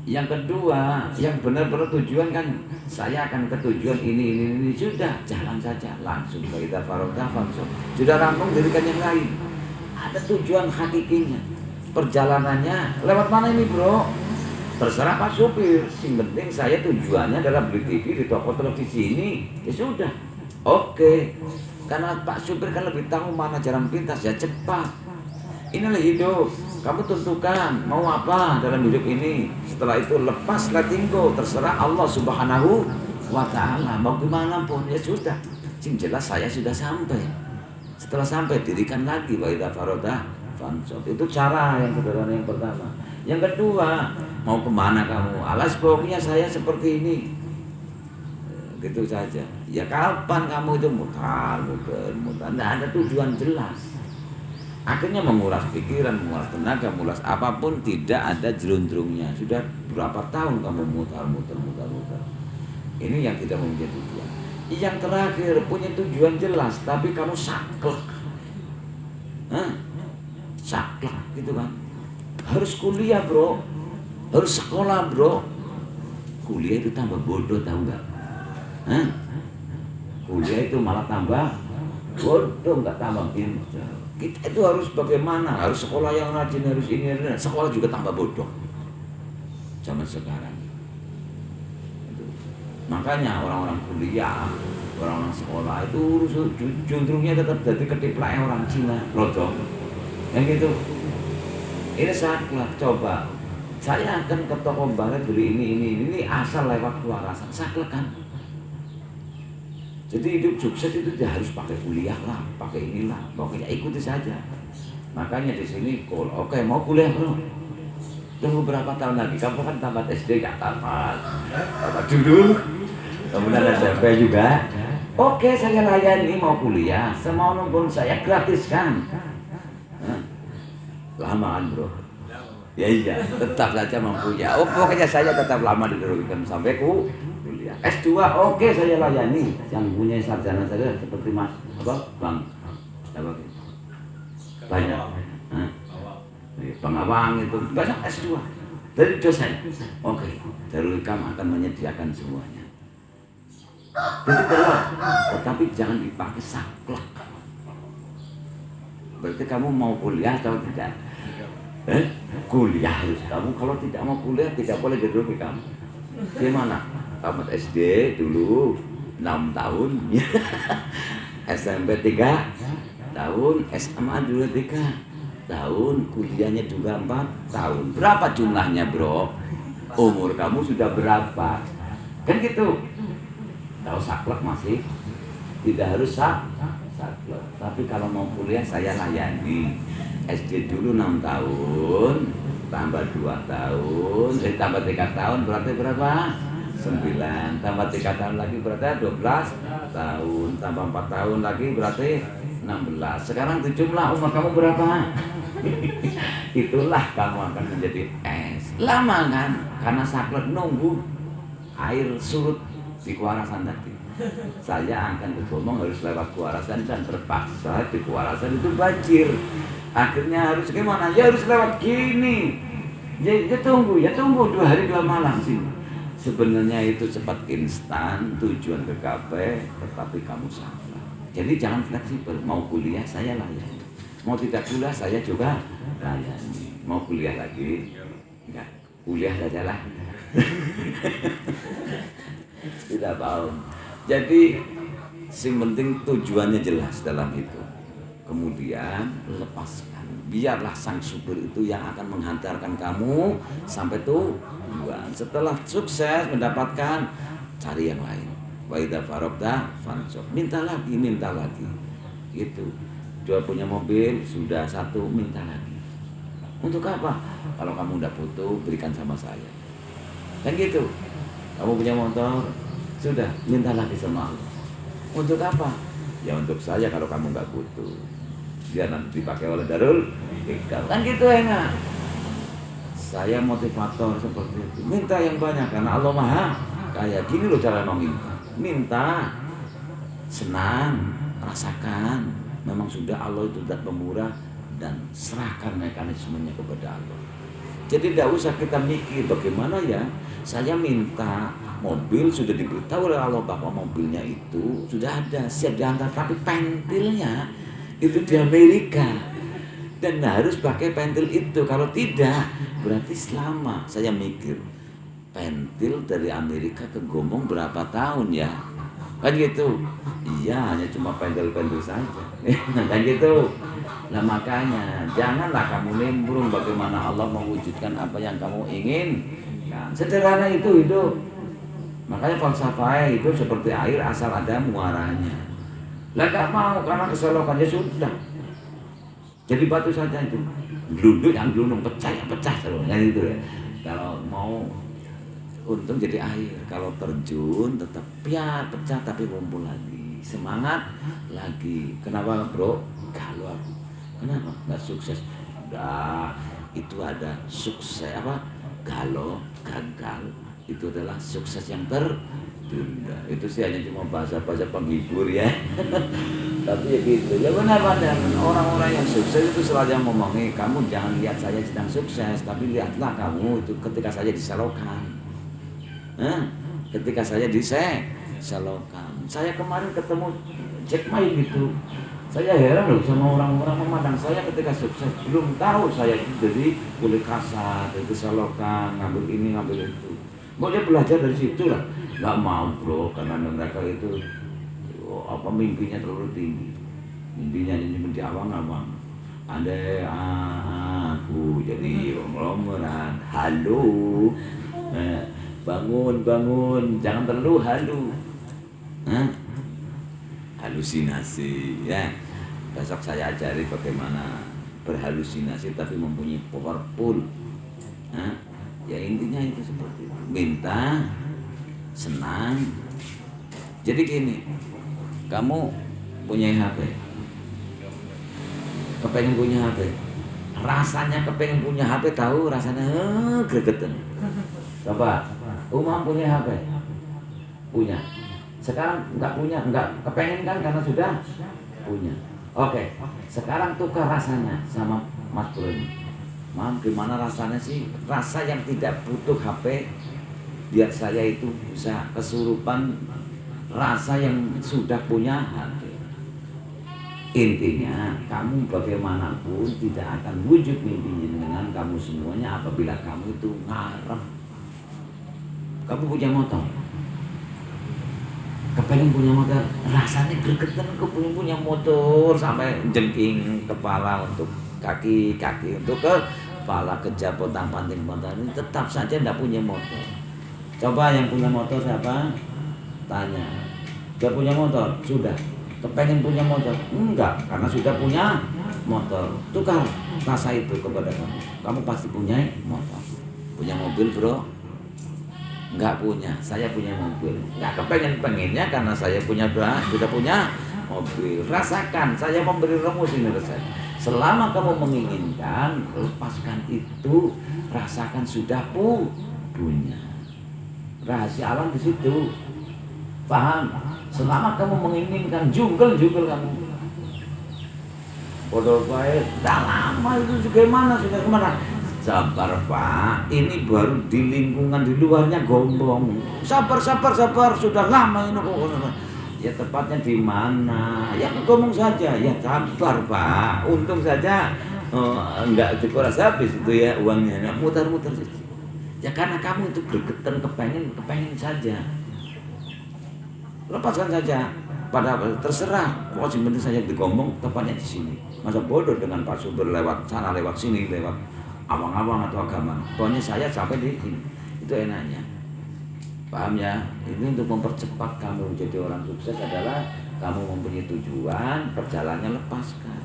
Yang kedua, yang benar-benar tujuan kan saya akan ke tujuan ini sudah jalan saja langsung ke kita farogha fansab. Sudah rampung dirikan yang lain. Ada tujuan hakikinya. Perjalanannya lewat mana ini bro? Terserah Pak supir. Yang penting saya tujuannya adalah beli TV di toko televisi ini. Ya sudah. Oke. Karena Pak supir kan lebih tahu mana jalan pintas ya cepat. Inilah hidup. Kamu tentukan mau apa dalam hidup ini. Setelah itu lepas letting go. Terserah Allah Subhanahu wa ta'ala. Mau gimana pun ya sudah. Yang jelas saya sudah sampai. Setelah sampai dirikan lagi wa idza faragha fansab. Itu cara yang sederhana yang pertama. Yang kedua, mau kemana kamu? Alas pokoknya saya seperti ini. Gitu saja. Ya kapan kamu itu mutar. Tidak ada tujuan jelas. Akhirnya menguras pikiran, menguras tenaga, menguras apapun, tidak ada jelundrungnya. Sudah berapa tahun kamu mutar. Ini yang tidak mempunyai tujuan. Yang terakhir punya tujuan jelas, tapi kamu saklek. Saklek gitu kan. Harus kuliah bro, harus sekolah bro. Kuliah itu tambah bodoh tahu nggak? Kuliah itu malah tambah bodoh, nggak tambah pintar. Kita itu harus bagaimana? Harus sekolah yang rajin, harus ini. Sekolah juga tambah bodoh zaman sekarang. Makanya orang-orang kuliah, orang-orang sekolah itu juntrungnya tetap jadi ketiplaknya orang Cina, lodong. Yang gitu. Ini saklek, coba. Saya akan ke toko barat beli ini asal lewat kewarasan, saklek kan. Jadi hidup sukses itu tidak harus pakai kuliah lah, pakai inilah, pokoknya ikuti saja. Makanya di sini oke mau kuliah bro. Tunggu berapa tahun lagi? Kamu kan tamat SD gak tamat dulu. Kemudian SMP juga. Oke saya layani mau kuliah, semau pun saya gratiskan. Lamaan bro. Ya iya, tetap saja mampu ya. Pokoknya saya tetap lama dirugikan sampai kuliah. S2 oke saya layani. Yang punya sarjana saja seperti Mas Bang banyak. Bang Awang itu banyak S2 dari dosen. Oke, Darul Hikam akan menyediakan semuanya. Jadi belum, tetapi jangan dipakai saklek. Berarti kamu mau kuliah atau tidak? Kuliah harus kamu. Kalau tidak mau kuliah tidak boleh Darul Hikam. Gimana? Tamat SD dulu 6 tahun, SMP 3 tahun, SMA dulu 3 tahun, kuliahnya juga 4 tahun. Berapa jumlahnya bro? Umur kamu sudah berapa? Kan gitu. Kalau saklek masih tidak harus saklek. Tapi kalau mau kuliah saya layani. SD dulu 6 tahun, tambah 2 tahun, tambah 3 tahun berarti berapa? 9, tambah 3 tahun lagi berarti 12 tahun, tambah 4 tahun lagi berarti 16. Sekarang jumlah umur kamu berapa? Itulah kamu akan menjadi es. Lama kan? Karena saklek nunggu air surut di Kuarasan tadi. Saya akan ngomong harus lewat Kuarasan dan terpaksa di Kuarasan itu banjir. Akhirnya harus gimana? Ya harus lewat gini. Ya tunggu 2 hari 2 malam sini. Sebenarnya itu cepat instan, tujuan ke kafe, tetapi kamu salah. Jadi jangan fleksibel. Mau kuliah saya layani. Mau tidak kuliah saya juga layani. Mau kuliah lagi enggak. kuliah saja lah. Tidak paham. Jadi yang penting tujuannya jelas dalam itu. Kemudian lepaskan. Biarlah sang supir itu yang akan menghantarkan kamu sampai tujuan. Setelah sukses mendapatkan, cari yang lain. Wa idza faragta fansab. Minta lagi. Gitu. Dia punya mobil sudah satu, minta lagi. Untuk apa? Kalau kamu udah butuh, berikan sama saya. Kan gitu. Kamu punya motor, sudah, minta lagi sama Allah. Untuk apa? Ya untuk saya kalau kamu nggak butuh. Biar nanti dipakai oleh Darul Ikhlas. Kan gitu enak. Saya motivator seperti itu. Minta yang banyak karena Allah Maha Kaya. Gini loh cara meminta. Minta, senang, rasakan. Memang sudah Allah itu zat pemurah dan serahkan mekanismenya kepada Allah. Jadi tidak usah kita mikir bagaimana ya. Saya minta mobil, sudah diberitahu oleh Allah bahwa mobilnya itu sudah ada, siap diantar, tapi pentilnya itu di Amerika dan harus pakai pentil itu. Kalau tidak, berarti selama saya mikir pentil dari Amerika ke Gomong berapa tahun ya? Kan gitu. Iya, hanya cuma pentil-pentil saja. Kan gitu. Nah makanya janganlah kamu nimbrung bagaimana Allah mewujudkan apa yang kamu ingin. Nah, sederhana itu hidup. Makanya falsafah itu seperti air asal ada muaranya. Lah gak mau karena keselokannya sudah. Jadi batu saja itu. Gelunduk yang gelundung pecah ya pecah terus. Kan itu ya. Kalau mau untung jadi air. Kalau terjun tetap piar pecah tapi kumpul lagi. Semangat lagi. Kenapa bro? Kalau aku. Kenapa? Nggak sukses. Udah, itu ada sukses apa? Galau, gagal. Itu adalah sukses yang tertunda. Itu sih hanya cuma bahasa-bahasa penghibur ya. Tapi ya gitu. Ya benar-benar orang-orang yang sukses itu selalu yang ngomongin, kamu jangan lihat saya sedang sukses, tapi lihatlah kamu itu ketika saya diselokan. Ketika saya diselokan. Saya kemarin ketemu Jack Ma gitu. Saya heran loh sama orang-orang memandang saya ketika sukses. Belum tahu saya itu jadi kulit kasar, itu selokan, ngambil ini, ngambil itu. Mau dia belajar dari situ lah. Gak mau bro, karena mereka itu mimpinya terlalu tinggi. Mimpinya ini menjadi awang-awang. Andai aku jadi konglomerat. Halo, bangun, jangan terlalu halu. Halusinasi ya. Besok saya ajari bagaimana berhalusinasi tapi mempunyai powerful. Ya intinya itu seperti itu. Minta, senang. Jadi gini, kamu punya HP, kepengen punya HP, rasanya kepengen punya HP, tahu rasanya gregetan. Coba, Umam punya HP, punya. Sekarang nggak punya, nggak kepengen kan karena sudah punya. Oke, sekarang tukar rasanya sama Mas Bro ini. Mam, gimana rasanya sih? Rasa yang tidak butuh HP, biar saya itu bisa kesurupan. Rasa yang sudah punya HP. Intinya, kamu bagaimanapun tidak akan wujud mimpinya dengan kamu semuanya apabila kamu itu ngarep. Kamu punya motor, kepengen punya motor, rasanya gregetan punya motor sampai jengking kepala untuk kaki untuk kepala kejap pontang-panting ini tetap saja tidak punya motor. Coba yang punya motor siapa? Tanya. Dia punya motor? Sudah. Kepengen punya motor? Enggak, karena sudah punya motor. Tukar rasa itu kepada kamu. Kamu pasti punya motor. Punya mobil bro? Enggak punya, saya punya mobil. Enggak kepengen-pengennya karena saya sudah punya mobil. Rasakan, saya memberi rumus ini resep. Selama kamu menginginkan, lepaskan itu, rasakan sudah punya. Rahasia alam di situ. Paham? Selama kamu menginginkan, jungkel kamu. Bodoh baik, dah lama itu gimana sudah kemana? Sabar Pak, ini baru di lingkungan di luarnya gombong. Sabar, sudah lama ini kok. Ya tepatnya di mana? Ya ngomong saja. Ya sabar Pak, untung saja enggak dikuras habis itu ya uangnya. Mutar-mutar saja. Ya karena kamu itu gregetan, kepengen saja. Lepaskan saja. Padahal terserah, pokoknya yang penting saya digomong tepatnya di sini. Masa bodoh dengan Pak Sumber lewat sana, lewat sini, lewat awang-awang atau agama. Pokoknya saya sampai di sini. Itu enaknya. Paham ya? Ini untuk mempercepat kamu menjadi orang sukses adalah kamu mempunyai tujuan, perjalanannya lepaskan.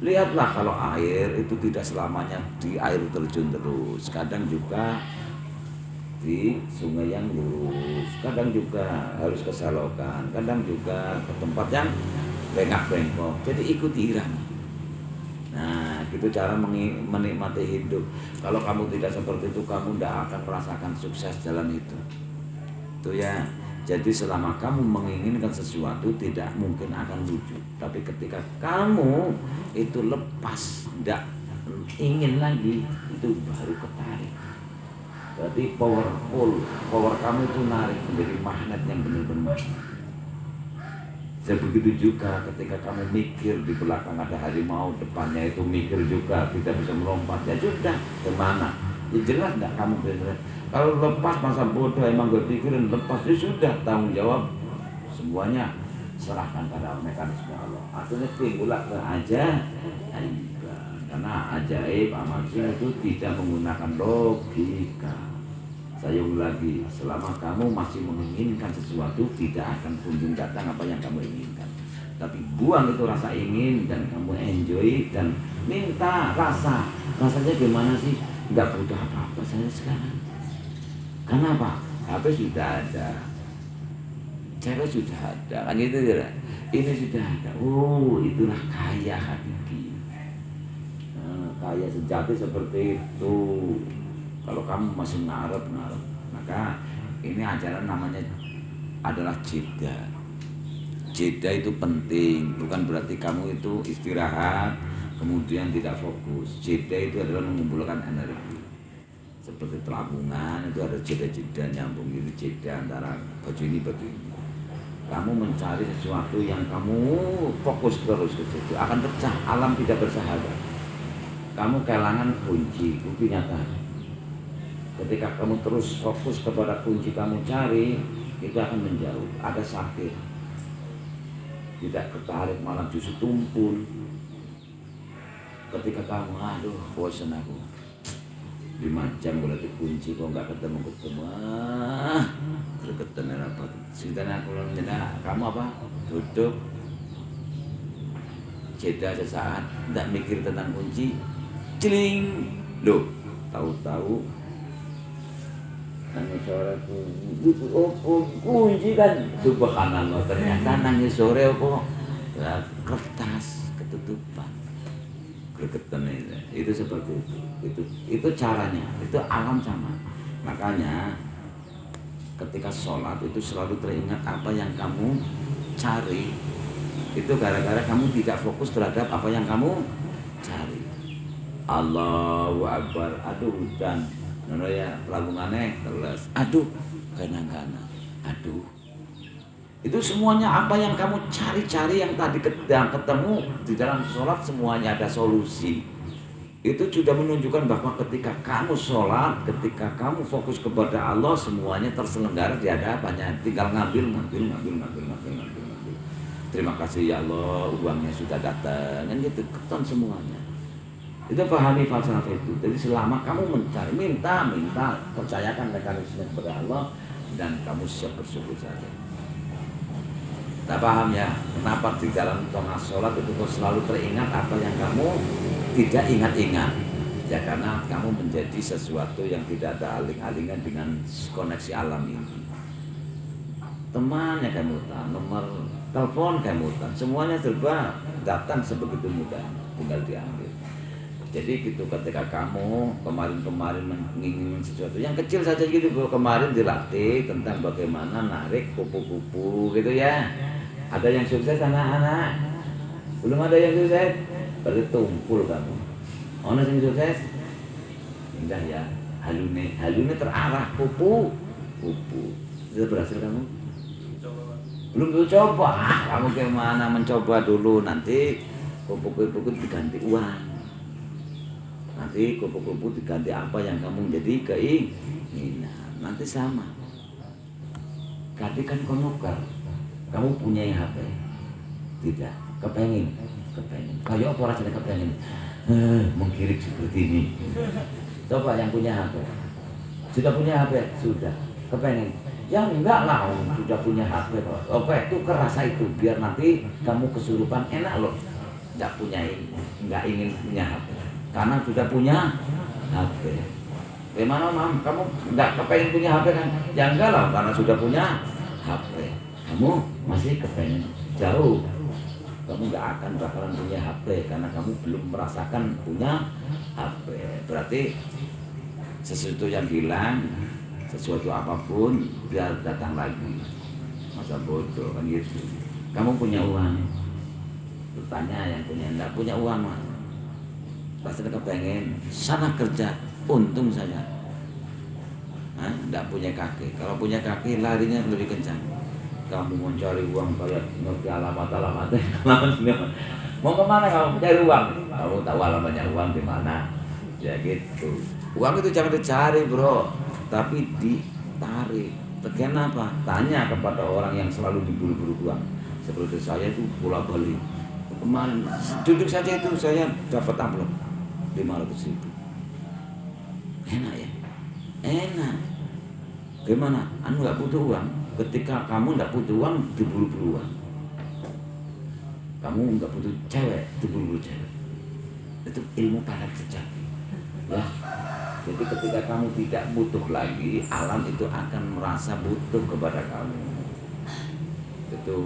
Lihatlah kalau air itu tidak selamanya di air terjun terus. Kadang juga di sungai yang lurus, kadang juga harus ke selokan, kadang juga ke tempat yang bengkak-bengkok. Jadi ikuti irama. Nah, itu cara menikmati hidup. Kalau kamu tidak seperti itu, kamu tidak akan merasakan sukses jalan itu. Itu ya. Jadi selama kamu menginginkan sesuatu tidak mungkin akan wujud. Tapi ketika kamu itu lepas, tidak ingin lagi, itu baru ketarik. Berarti power kamu itu narik menjadi magnet yang benar-benar. Begitu juga ketika kamu mikir di belakang ada harimau, depannya itu mikir juga tidak bisa melompat, ya sudah kemana? Ya jelas enggak kamu benar. Kalau lepas masa bodoh emang gue pikirin lepas, ya sudah tanggung jawab semuanya serahkan pada mekanisme Allah. Artinya timbullah aja. Karena ajaib amal itu tidak menggunakan logika. Saya ulang lagi, selama kamu masih menginginkan sesuatu tidak akan kunjung datang apa yang kamu inginkan. Tapi buang itu rasa ingin dan kamu enjoy dan minta rasa. Rasanya gimana sih? Nggak butuh apa-apa saya sekarang. Kenapa? HP sudah ada, cewek sudah ada, kan gitu ya. Ini sudah ada. Oh, itulah kaya hakiki. Kaya sejati seperti itu. Kalau kamu masih ngarep, maka ini ajaran namanya adalah jeda. Jeda itu penting, bukan berarti kamu itu istirahat kemudian tidak fokus. Jeda itu adalah mengumpulkan energi. Seperti tabungan itu ada jeda-jeda nyambung gitu, jeda antara baju ini. Kamu mencari sesuatu yang kamu fokus terus ke situ akan pecah, alam tidak bersahabat. Kamu kehilangan kunci nyata. Ketika kamu terus fokus kepada kunci kamu cari, itu akan menjauh, ada sakit. Tidak ketarik malah justru tumpul. Ketika kamu, aduh bosan aku, 5 jam boleh dikunci kok nggak ketemu, gregetan apa? Ceritanya aku bilang, kamu apa? Duduk, jeda sesaat, tidak mikir tentang kunci, celing, loh, tahu-tahu nangis sore kunci kan, subhanallah, ternyata nangis sore kok kertas ketutupan. Gregetan itu seperti itu caranya, itu alam sama. Makanya ketika sholat itu selalu teringat apa yang kamu cari, itu gara-gara kamu tidak fokus terhadap apa yang kamu cari. Allahu Akbar, aduh hujan, nono ya pelabungannya terus, aduh kanang-kanang, aduh. Itu semuanya apa yang kamu cari-cari yang tadi ketemu di dalam sholat semuanya ada solusi. Itu sudah menunjukkan bahwa ketika kamu sholat, ketika kamu fokus kepada Allah, semuanya terselenggara di hadapannya. Tinggal ngambil. Terima kasih ya Allah, uangnya sudah datang, kan gitu, keton semuanya. Itu pahami falsafah itu. Jadi selama kamu mencari, minta, percayakan mekanisme kepada Allah dan kamu siap bersyukur saja. Nah paham ya, kenapa di dalam tengah sholat itu selalu teringat apa yang kamu tidak ingat-ingat. Ya karena kamu menjadi sesuatu yang tidak ada aling-alingan dengan koneksi alam ini. Temannya kamu tahu, nomor telepon kamu tahu, semuanya serba datang sebegitu mudah, tinggal diambil. Jadi gitu ketika kamu kemarin menginginkan sesuatu yang kecil saja gitu, kemarin dilatih tentang bagaimana narik kupu-kupu gitu ya. Ada yang sukses anak-anak? Belum ada yang sukses? Bertumpul kamu. Ono yang sukses? Indah ya. Halune terarah kupu. Sudah berhasil kamu? Belum coba. Kamu gimana mencoba dulu, nanti kupu-kupu diganti uang. Nanti kupu-kupu diganti apa yang kamu menjadi keinginan. Nanti sama. Tapi kan konuker, kamu punya HP? Tidak. Kepengen. Kayak apa rasanya kepengen? Mengkirik seperti ini. Coba yang punya HP. Sudah punya HP? Sudah. Kepengen? Ya enggak lah, sudah punya HP. Oke, itu kerasa itu biar nanti kamu kesurupan enak loh. Enggak ingin punya HP. Karena sudah punya HP. Bagaimana mam? Kamu enggak kepengen punya HP kan? Ya enggak lah, karena sudah punya HP. Kamu masih kepengen jauh. Kamu enggak akan bakalan punya HP karena kamu belum merasakan punya HP. Berarti sesuatu yang hilang, sesuatu apapun biar datang lagi. Masa bodoh kan gitu. Kamu punya uang, bertanya yang punya, enggak punya uang mas. Pasti kepengen sana kerja, untung saja. Enggak punya kaki. Kalau punya kaki larinya lebih kencang. Kamu mau cari uang kayak ngerti alamat-alamatnya. Mau kemana kamu cari uang? Kamu tahu alamatnya uang di mana? Ya gitu. Uang itu jangan dicari bro, tapi ditarik. Kenapa? Tanya kepada orang yang selalu diburu-buru uang. Seperti saya itu bola balik. Kemarin duduk saja itu saya dapat amplop 500.000. Enak ya? Enak. Gimana? Anu nggak butuh uang. Ketika kamu nggak butuh uang, diburu-buru uang. Kamu nggak butuh cewek, diburu-buru cewek. Itu ilmu padat sejati. Ya. Jadi ketika kamu tidak butuh lagi, alam itu akan merasa butuh kepada kamu. Itu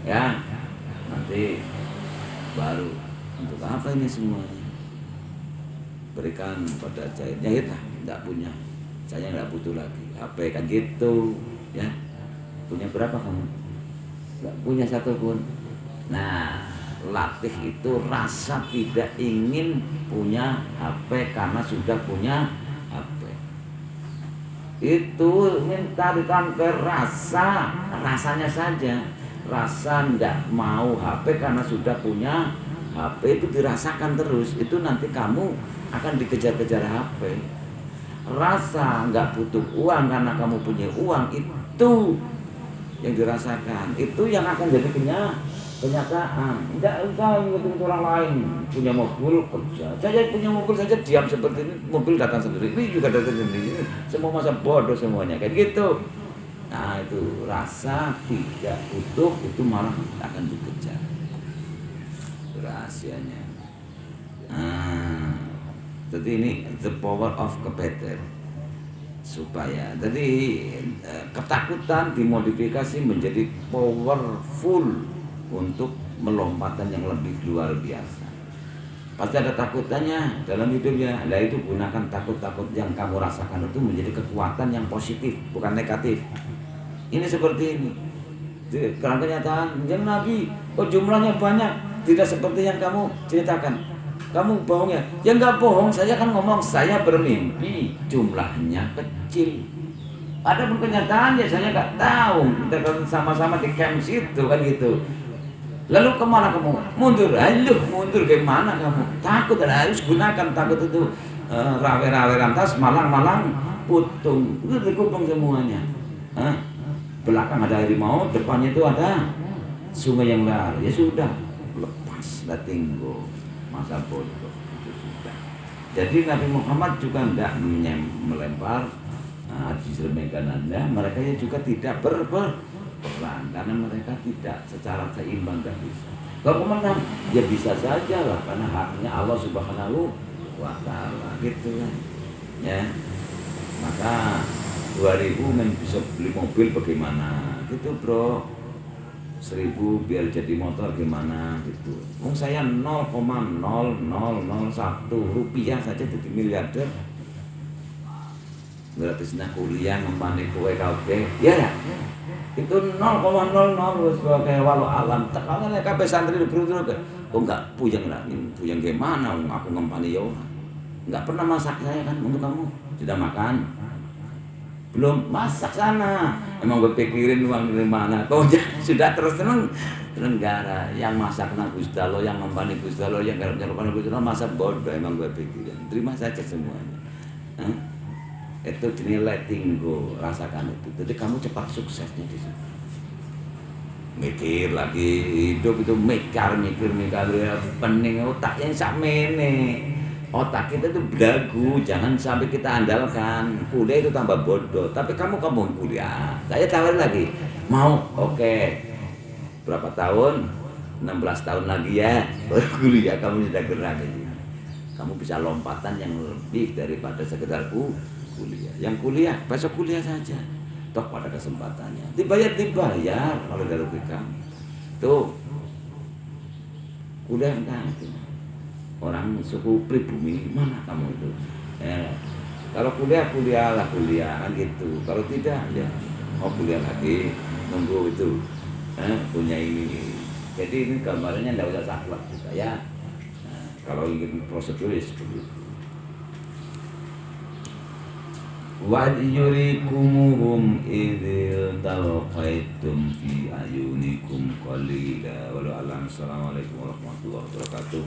ya. Nanti baru untuk apa ini semuanya? Berikan pada jahit lah, tidak punya. Saya nggak butuh lagi. HP kan gitu, ya. Punya berapa kamu? Nggak punya satu pun. Nah, latih itu rasa tidak ingin punya HP karena sudah punya HP. Itu minta ditambah rasanya saja. Rasa nggak mau HP karena sudah punya HP itu dirasakan terus. Itu nanti kamu akan dikejar-kejar HP. Rasa nggak butuh uang karena kamu punya uang itu yang dirasakan. Itu yang akan jadi kenyataan. Tidak usah ngikutin orang lain. Punya mobil kerja. Saya punya mobil saja diam seperti ini. Mobil datang sendiri. Ini juga datang sendiri. Semua masa bodoh semuanya kayak gitu. Nah itu rasa tidak butuh itu malah akan dikejar. Itu rahasianya. Jadi ini the power of kepeder. Supaya jadi ketakutan dimodifikasi menjadi powerful untuk melompatan yang lebih luar biasa. Pasti ada takutannya dalam hidupnya. Nah itu gunakan takut-takut yang kamu rasakan itu menjadi kekuatan yang positif, bukan negatif. Ini seperti ini. Karena kenyataan yang Nabi, jumlahnya banyak, tidak seperti yang kamu ceritakan. Kamu bohong ya? Ya nggak bohong, saya kan ngomong saya bermimpi jumlahnya kecil. Ada pun kenyataan ya saya nggak tahu. Kita kan sama-sama di camp situ kan gitu. Lalu kemana kamu? Mundur, mundur kemana kamu? Takut, harus gunakan takut itu rawe-rawe rantas, malang-malang putung, itu dikupung semuanya. Belakang ada harimau, depannya itu ada sungai yang liar. Ya sudah, lepas, tinggal. Masa bodoh itu sudah. Jadi Nabi Muhammad juga tidak melempar hadis remehkan Anda. Mereka juga tidak berperang karena mereka tidak secara seimbang tidak bisa. Kalau menang ya bisa saja lah karena haknya Allah Subhanahu wa Ta'ala gitu kan. Ya. Maka 2000 bisa beli mobil bagaimana? Gitu bro. 1000 biar jadi motor gimana gitu. Saya 0,0001 rupiah saja jadi miliarder. Gratisnya kuliah ngempani kowe kabeh. Ya. Itu 0,00 wis kayak walau alam. Tekanane kabeh santri bro-bro. Kok enggak puyeng lah. Puyeng gimana aku ngempani ya ora. Enggak pernah masak saya kan untuk kamu. Sudah makan? Belum masak sana. Emang gue pikirin uang dari mana. Kok sudah terus Negara yang masak nang Gusti Allah, yang ngempani Gusti Allah, yang garap nyerupan Gusti Allah, masa bodoh emang gue pikirin. Terima saja semuanya. Hah? Itu jenis letting go, rasakan itu. Jadi kamu cepat suksesnya di situ. Mikir lagi hidup itu mikir ya pening otak yang sakmene. Otak kita itu belagu, jangan sampai kita andalkan. Kuliah itu tambah bodoh, tapi kamu kuliah. Saya tawarin lagi. Mau? Oke. Berapa tahun? 16 tahun lagi ya. Baru kuliah kamu sudah gerak ini. Kamu bisa lompatan yang lebih daripada sekedar kuliah. Yang kuliah, besok kuliah saja. Toh pada kesempatannya. Dibayar kalau dari kamu. Tuh. Kuliah enggak itu. Orang suku pribumi mana kamu itu? Kalau kuliah kan gitu. Kalau tidak ya mau kuliah lagi nunggu itu. Punya ini. Jadi ini gambarnya tidak usah saklek juga ya. Kalau ingin prosedur ya seperti itu. Wa yurikumuhum idzil talqaitum fi ayunikum qalila. Walau alam. Assalamualaikum warahmatullahi wabarakatuh.